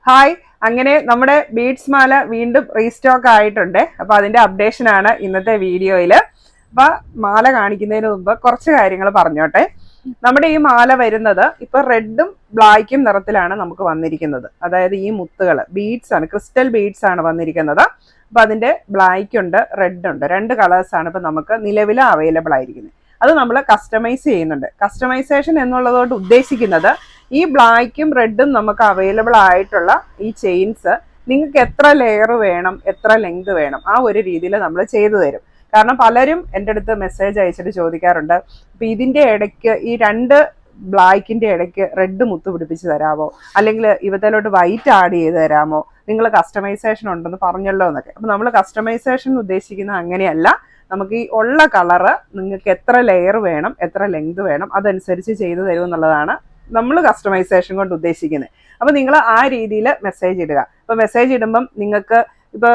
Hi, അങ്ങനെ നമ്മുടെ beads മാല വീണ്ടും റീസ്റ്റോക്ക് ആയിട്ടുണ്ട്. അപ്പൊ അതിന്റെ അപ്ഡേഷൻ ആണ് ഇന്നത്തെ വീഡിയോയില്. അപ്പൊ മാല കാണിക്കുന്നതിന് മുമ്പ് കുറച്ച് കാര്യങ്ങൾ പറഞ്ഞോട്ടെ. നമ്മുടെ ഈ മാല വരുന്നത് ഇപ്പൊ റെഡും ബ്ലാക്കും നിറത്തിലാണ് നമുക്ക് വന്നിരിക്കുന്നത്. അതായത് ഈ മുത്തുകൾ ബീഡ്സ് ആണ്, ക്രിസ്റ്റൽ ബീഡ്സ് ആണ് വന്നിരിക്കുന്നത്. അപ്പൊ അതിന്റെ ബ്ലാക്ക് ഉണ്ട്, റെഡ് ഉണ്ട്, രണ്ട് കളേഴ്സ് ആണ് ഇപ്പൊ നമുക്ക് നിലവിൽ അവൈലബിൾ ആയിരിക്കുന്നത്. അത് നമ്മൾ കസ്റ്റമൈസ് ചെയ്യുന്നുണ്ട്. കസ്റ്റമൈസേഷൻ എന്നുള്ളതുകൊണ്ട് ഉദ്ദേശിക്കുന്നത് ഈ ബ്ലാക്കും റെഡും നമുക്ക് അവൈലബിൾ ആയിട്ടുള്ള ഈ ചെയിൻസ് നിങ്ങൾക്ക് എത്ര ലെയർ വേണം, എത്ര ലെങ്ത് വേണം, ആ ഒരു രീതിയിൽ നമ്മൾ ചെയ്തു തരും. കാരണം പലരും എൻ്റെ അടുത്ത് മെസ്സേജ് അയച്ചിട്ട് ചോദിക്കാറുണ്ട്, ഇപ്പം ഇതിൻ്റെ ഇടയ്ക്ക് ഈ രണ്ട് ബ്ലാക്കിൻ്റെ ഇടയ്ക്ക് റെഡ് മുത്ത് പിടിപ്പിച്ച് തരാമോ, അല്ലെങ്കിൽ ഇവത്തിലോട്ട് വൈറ്റ് ആഡ് ചെയ്ത് തരാമോ, നിങ്ങൾ കസ്റ്റമൈസേഷൻ ഉണ്ടെന്ന് പറഞ്ഞല്ലോ എന്നൊക്കെ. അപ്പം നമ്മൾ കസ്റ്റമൈസേഷൻ ഉദ്ദേശിക്കുന്നത് അങ്ങനെയല്ല. നമുക്ക് ഈ ഉള്ള കളറ് നിങ്ങൾക്ക് എത്ര ലെയർ വേണം, എത്ര ലെങ്ത് വേണം, അതനുസരിച്ച് ചെയ്തു തരും എന്നുള്ളതാണ് നമ്മൾ കസ്റ്റമൈസേഷൻ കൊണ്ട് ഉദ്ദേശിക്കുന്നത്. അപ്പൊ നിങ്ങൾ ആ രീതിയിൽ മെസ്സേജ് ഇടുക. അപ്പൊ മെസ്സേജ് ഇടുമ്പം നിങ്ങൾക്ക് ഇപ്പൊ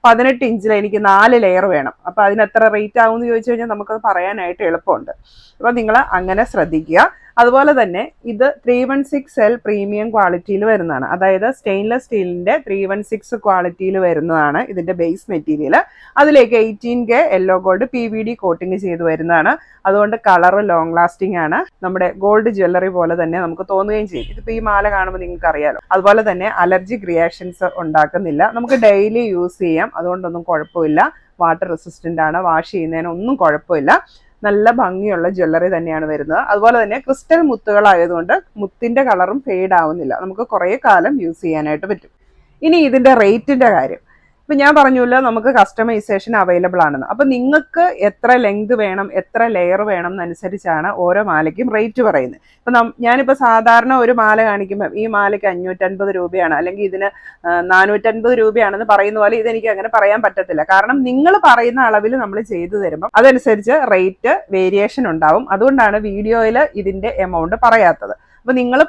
18 ഇഞ്ചിൽ എനിക്ക് 4 ലെയർ വേണം, അപ്പൊ അതിന് എത്ര റേറ്റ് ആവും എന്ന് ചോദിച്ചു കഴിഞ്ഞാൽ നമുക്കത് പറയാനായിട്ട് എളുപ്പമുണ്ട്. അപ്പൊ നിങ്ങൾ അങ്ങനെ ശ്രദ്ധിക്കുക. അതുപോലെ തന്നെ ഇത് 316L പ്രീമിയം ക്വാളിറ്റിയിൽ വരുന്നതാണ്. അതായത് സ്റ്റെയിൻലെസ് സ്റ്റീലിന്റെ 316 ക്വാളിറ്റിയിൽ വരുന്നതാണ് ഇതിന്റെ ബേസ് മെറ്റീരിയൽ. അതിലേക്ക് 18K yellow gold PVD coating ചെയ്ത് വരുന്നതാണ്. അതുകൊണ്ട് കളർ ലോങ് ലാസ്റ്റിംഗ് ആണ്. നമ്മുടെ ഗോൾഡ് ജ്വല്ലറി പോലെ തന്നെ നമുക്ക് തോന്നുകയും ചെയ്യും. ഇതിപ്പോൾ ഈ മാല കാണുമ്പോൾ നിങ്ങൾക്ക് അറിയാലോ. അതുപോലെ തന്നെ അലർജിക് റിയാക്ഷൻസ് ഉണ്ടാക്കുന്നില്ല. നമുക്ക് ഡെയിലി യൂസ് ചെയ്യാം, അതുകൊണ്ടൊന്നും കുഴപ്പമില്ല. വാട്ടർ റെസിസ്റ്റന്റ് ആണ്, വാഷ് ചെയ്യുന്നതിനൊന്നും കുഴപ്പമില്ല. നല്ല ഭംഗിയുള്ള ജ്വല്ലറി തന്നെയാണ് വരുന്നത്. അതുപോലെ തന്നെ ക്രിസ്റ്റൽ മുത്തുകളായതുകൊണ്ട് മുത്തിന്റെ കളറും ഫെയ്ഡ് ആവുന്നില്ല. നമുക്ക് കുറേ കാലം യൂസ് ചെയ്യാനായിട്ട് പറ്റും. ഇനി ഇതിന്റെ റേറ്റിന്റെ കാര്യം, ഇപ്പൊ ഞാൻ പറഞ്ഞല്ലോ നമുക്ക് കസ്റ്റമൈസേഷൻ അവൈലബിൾ ആണെന്ന്. അപ്പൊ നിങ്ങൾക്ക് എത്ര ലെങ്ത് വേണം, എത്ര ലെയർ വേണം എന്നനുസരിച്ചാണ് ഓരോ മാലയ്ക്കും റേറ്റ് പറയുന്നത്. ഇപ്പൊ ഞാനിപ്പോ സാധാരണ ഒരു മാല കാണിക്കുമ്പോൾ ഈ മാലയ്ക്ക് 550 രൂപയാണ്, അല്ലെങ്കിൽ ഇതിന് 450 രൂപയാണെന്ന് പറയുന്ന പോലെ ഇതെനിക്ക് അങ്ങനെ പറയാൻ പറ്റത്തില്ല. കാരണം നിങ്ങൾ പറയുന്ന അളവിൽ നമ്മൾ ചെയ്തു തരുമ്പോൾ അതനുസരിച്ച് റേറ്റ് വേരിയേഷൻ ഉണ്ടാവും. അതുകൊണ്ടാണ് വീഡിയോയിൽ ഇതിന്റെ എമൗണ്ട് പറയാത്തത്. അപ്പൊ നിങ്ങൾ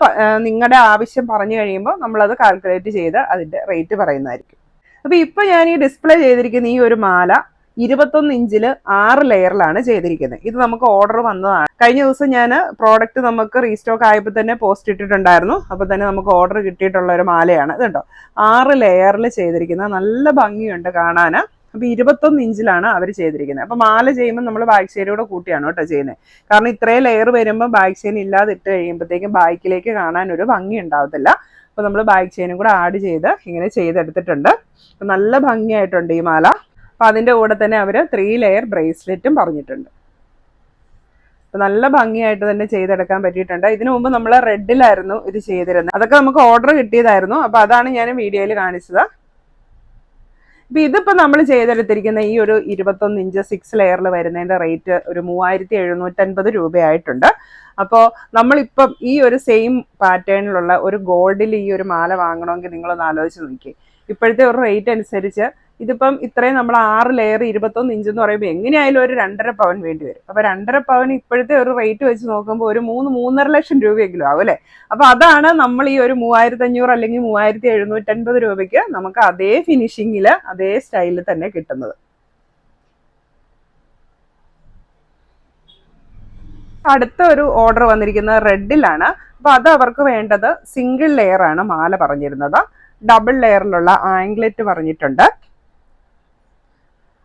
നിങ്ങളുടെ ആവശ്യം പറഞ്ഞു കഴിയുമ്പോൾ നമ്മളത് കാൽക്കുലേറ്റ് ചെയ്ത് അതിന്റെ റേറ്റ് പറയുന്നതായിരിക്കും. അപ്പൊ ഇപ്പൊ ഞാൻ ഈ ഡിസ്പ്ലേ ചെയ്തിരിക്കുന്ന ഈ ഒരു മാല 21 ഇഞ്ചില് 6 ലെയറിലാണ് ചെയ്തിരിക്കുന്നത്. ഇത് നമുക്ക് ഓർഡർ വന്നതാണ്. കഴിഞ്ഞ ദിവസം ഞാൻ പ്രോഡക്റ്റ് നമുക്ക് റീസ്റ്റോക്ക് ആയപ്പോൾ തന്നെ പോസ്റ്റ് ഇട്ടിട്ടുണ്ടായിരുന്നു. അപ്പൊ തന്നെ നമുക്ക് ഓർഡർ കിട്ടിയിട്ടുള്ള ഒരു മാലയാണ് ഇത്. കേട്ടോ, 6 ലെയറിൽ ചെയ്തിരിക്കുന്ന നല്ല ഭംഗിയുണ്ട് കാണാൻ. അപ്പൊ 21 ഇഞ്ചിലാണ് അവർ ചെയ്തിരിക്കുന്നത്. അപ്പൊ മാല ചെയ്യുമ്പോൾ നമ്മൾ ബാക്ക് ചെയിനൂടെ കൂട്ടിയാണ് കേട്ടോ ചെയ്യുന്നത്. കാരണം ഇത്രയും ലെയർ വരുമ്പോൾ ബാക്ക് ചെയിൻ ഇല്ലാതെ ഇട്ട് കഴിയുമ്പോഴത്തേക്കും ബാക്കിലേക്ക് കാണാൻ ഒരു ഭംഗി ഉണ്ടാവത്തില്ല. അപ്പൊ നമ്മൾ ബാക്ക് ചെയിനും കൂടെ ആഡ് ചെയ്ത് ഇങ്ങനെ ചെയ്തെടുത്തിട്ടുണ്ട്. നല്ല ഭംഗിയായിട്ടുണ്ട് ഈ മാല. അപ്പൊ അതിന്റെ കൂടെ തന്നെ അവർ 3 ലെയർ ബ്രേസ്ലെറ്റും പറഞ്ഞിട്ടുണ്ട്. അപ്പൊ നല്ല ഭംഗിയായിട്ട് തന്നെ ചെയ്തെടുക്കാൻ പറ്റിയിട്ടുണ്ട്. ഇതിനു മുമ്പ് നമ്മൾ റെഡിലായിരുന്നു ഇത് ചെയ്തിരുന്നത്. അതൊക്കെ നമുക്ക് ഓർഡർ കിട്ടിയതായിരുന്നു. അപ്പൊ അതാണ് ഞാൻ വീഡിയോയിൽ കാണിച്ചത്. ഇപ്പൊ ഇതിപ്പോ നമ്മൾ ചെയ്തെടുത്തിരിക്കുന്ന ഈ ഒരു 21 ഇഞ്ച് 6 ലെയറിൽ വരുന്നതിന്റെ റേറ്റ് ഒരു 3750 രൂപയായിട്ടുണ്ട്. അപ്പോൾ നമ്മളിപ്പം ഈ ഒരു സെയിം പാറ്റേണിലുള്ള ഒരു ഗോൾഡിൽ ഈ ഒരു മാല വാങ്ങണമെങ്കിൽ നിങ്ങളൊന്ന് ആലോചിച്ച് നോക്കി. ഇപ്പോഴത്തെ ഒരു റേറ്റ് അനുസരിച്ച് ഇതിപ്പം ഇത്രയും നമ്മൾ 6 ലെയർ 21 ഇഞ്ച് എന്ന് പറയുമ്പോൾ എങ്ങനെയായാലും ഒരു 2.5 പവൻ വേണ്ടി വരും. അപ്പൊ 2.5 പവൻ ഇപ്പോഴത്തെ ഒരു റേറ്റ് വെച്ച് നോക്കുമ്പോൾ ഒരു 3-3.5 ലക്ഷം രൂപയെങ്കിലും ആവും അല്ലെ. അപ്പൊ അതാണ് നമ്മൾ ഈ ഒരു 3500 അല്ലെങ്കിൽ 3750 രൂപയ്ക്ക് നമുക്ക് അതേ ഫിനിഷിങ്ങില് അതേ സ്റ്റൈലിൽ തന്നെ കിട്ടുന്നത്. അടുത്ത ഒരു ഓർഡർ വന്നിരിക്കുന്നത് റെഡിലാണ്. അപ്പൊ അത് അവർക്ക് വേണ്ടത് സിംഗിൾ ലെയർ ആണ് മാല പറഞ്ഞിരുന്നത്. ഡബിൾ ലെയറിലുള്ള ആംഗ്ലെറ്റ് പറഞ്ഞിട്ടുണ്ട്.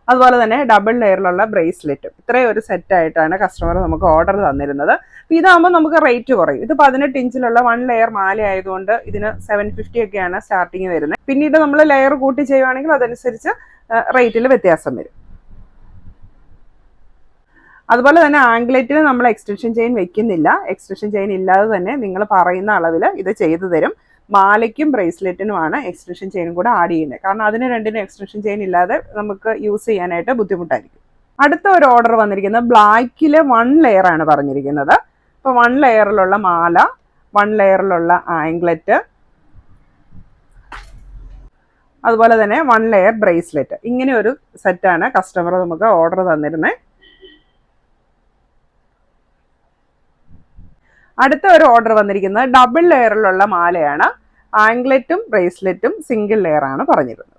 അതുപോലെ തന്നെ ഡബിൾ ലെയറിലുള്ള ബ്രേസ്ലെറ്റും. ഇത്രയും ഒരു സെറ്റ് ആയിട്ടാണ് കസ്റ്റമർ നമുക്ക് ഓർഡർ തന്നിരുന്നത്. ഇതാകുമ്പോൾ നമുക്ക് റേറ്റ് കുറയും. ഇത് 18 ഇഞ്ചിലുള്ള 1 ലെയർ മാല ആയതുകൊണ്ട് ഇതിന് 750 ഒക്കെയാണ് സ്റ്റാർട്ടിങ് വരുന്നത്. പിന്നീട് നമ്മൾ ലെയർ കൂട്ടി ചെയ്യുവാണെങ്കിൽ അതനുസരിച്ച് റേറ്റിൽ വ്യത്യാസം വരും. അതുപോലെ തന്നെ ആംഗ്ലെറ്റിന് നമ്മൾ എക്സ്റ്റൻഷൻ ചെയിൻ വെക്കുന്നില്ല. എക്സ്റ്റൻഷൻ ചെയിൻ ഇല്ലാതെ തന്നെ നിങ്ങൾ പറയുന്ന അളവിൽ ഇത് ചെയ്തു തരും. മാലയ്ക്കും ബ്രേസ്ലെറ്റിനുമാണ് എക്സ്റ്റൻഷൻ ചെയിനും കൂടെ ആഡ് ചെയ്യുന്നത്. കാരണം അതിന് രണ്ടിനും എക്സ്റ്റൻഷൻ ചെയിൻ ഇല്ലാതെ നമുക്ക് യൂസ് ചെയ്യാനായിട്ട് ബുദ്ധിമുട്ടായിരിക്കും. അടുത്ത ഒരു ഓർഡർ വന്നിരിക്കുന്നത് ബ്ലാക്കില് 1 ലെയർ ആണ് പറഞ്ഞിരിക്കുന്നത്. അപ്പോൾ 1 ലെയറിലുള്ള മാല, 1 ലെയറിലുള്ള ആംഗ്ലെറ്റ്, അതുപോലെ തന്നെ 1 ലെയർ ബ്രേസ്ലെറ്റ്, ഇങ്ങനെ ഒരു സെറ്റാണ് കസ്റ്റമർ നമുക്ക് ഓർഡർ തന്നിരുന്നത്. അടുത്ത ഒരു ഓർഡർ വന്നിരിക്കുന്നത് ഡബിൾ ലെയറിലുള്ള മാലയാണ്. ആംഗ്ലെറ്റും ബ്രേസ്ലെറ്റും സിംഗിൾ ലെയർ ആണ് പറഞ്ഞിരുന്നത്.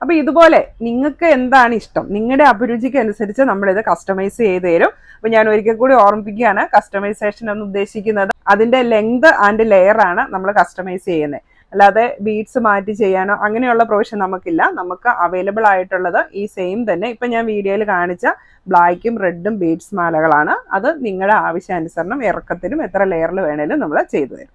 അപ്പോൾ ഇതുപോലെ നിങ്ങൾക്ക് എന്താണ് ഇഷ്ടം, നിങ്ങളുടെ അഭിരുചിക്ക് അനുസരിച്ച് നമ്മളിത് കസ്റ്റമൈസ് ചെയ്ത് തരും. അപ്പോൾ ഞാൻ ഒരിക്കൽ കൂടി ഓർമ്മിപ്പിക്കുകയാണ്, കസ്റ്റമൈസേഷൻ എന്ന് ഉദ്ദേശിക്കുന്നത് അതിൻ്റെ ലെങ്ത് ആൻഡ് ലെയർ ആണ് നമ്മൾ കസ്റ്റമൈസ് ചെയ്യുന്നത്. അല്ലാതെ ബീഡ്സ് മാറ്റി ചെയ്യാനോ അങ്ങനെയുള്ള പ്രൊവിഷൻ നമുക്കില്ല. നമുക്ക് അവൈലബിൾ ആയിട്ടുള്ളത് ഈ സെയിം തന്നെ ഇപ്പം ഞാൻ വീഡിയോയിൽ കാണിച്ച ബ്ലാക്കും റെഡും ബീഡ്സ് മാലകളാണ്. അത് നിങ്ങളുടെ ആവശ്യാനുസരണം ഇറക്കത്തിനും എത്ര ലെയറിൽ വേണേലും നമ്മൾ ചെയ്തു തരും.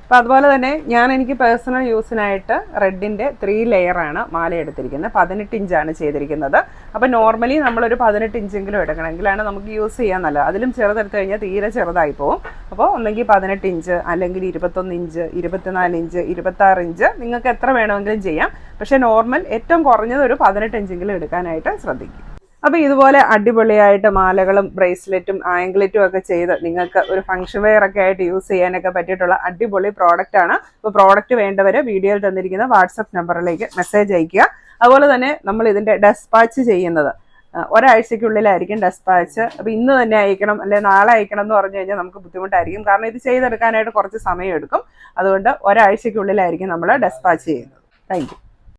അപ്പോൾ അതുപോലെ തന്നെ എനിക്ക് പേഴ്സണൽ യൂസിനായിട്ട് റെഡിൻ്റെ 3 ലെയറാണ് മാല എടുത്തിരിക്കുന്നത്. 18 ഇഞ്ചാണ് ചെയ്തിരിക്കുന്നത്. അപ്പോൾ നോർമലി നമ്മളൊരു 18 ഇഞ്ചെങ്കിലും എടുക്കണമെങ്കിലാണ് നമുക്ക് യൂസ് ചെയ്യാൻ നല്ലത്. അതിലും ചെറുതെടുത്ത് കഴിഞ്ഞാൽ തീരെ ചെറുതായി പോകും. അപ്പോൾ ഒന്നെങ്കിൽ 18 ഇഞ്ച്, അല്ലെങ്കിൽ 21 ഇഞ്ച്, 24 ഇഞ്ച്, 26 ഇഞ്ച്, നിങ്ങൾക്ക് എത്ര വേണമെങ്കിലും ചെയ്യാം. പക്ഷേ നോർമൽ ഏറ്റവും കുറഞ്ഞത് ഒരു 18 ഇഞ്ചെങ്കിലും എടുക്കാനായിട്ട് ശ്രദ്ധിക്കും. അപ്പോൾ ഇതുപോലെ അടിപൊളിയായിട്ട് മാലകളും ബ്രേസ്ലെറ്റും ആംഗ്ലറ്റും ഒക്കെ ചെയ്ത് നിങ്ങൾക്ക് ഒരു ഫംഗ്ഷൻ വെയർ ഒക്കെ ആയിട്ട് യൂസ് ചെയ്യാനൊക്കെ പറ്റിയിട്ടുള്ള അടിപൊളി പ്രോഡക്റ്റ് ആണ്. അപ്പോൾ പ്രോഡക്റ്റ് വേണ്ടവർ വീഡിയോയിൽ തന്നിരിക്കുന്ന വാട്സപ്പ് നമ്പറിലേക്ക് മെസ്സേജ് അയയ്ക്കുക. അതുപോലെ തന്നെ നമ്മൾ ഇതിൻ്റെ ഡെസ്പാച്ച് ചെയ്യുന്നത് ഒരാഴ്ചയ്ക്കുള്ളിലായിരിക്കും ഡെസ്പാച്ച്. അപ്പോൾ ഇന്ന് തന്നെ അയക്കണം അല്ലെങ്കിൽ നാളെ അയക്കണം എന്ന് പറഞ്ഞു കഴിഞ്ഞാൽ നമുക്ക് ബുദ്ധിമുട്ടായിരിക്കും. കാരണം ഇത് ചെയ്തെടുക്കാനായിട്ട് കുറച്ച് സമയം എടുക്കും. അതുകൊണ്ട് ഒരാഴ്ചയ്ക്കുള്ളിലായിരിക്കും നമ്മൾ ഡെസ്പാച്ച് ചെയ്യുന്നത്. Thank you.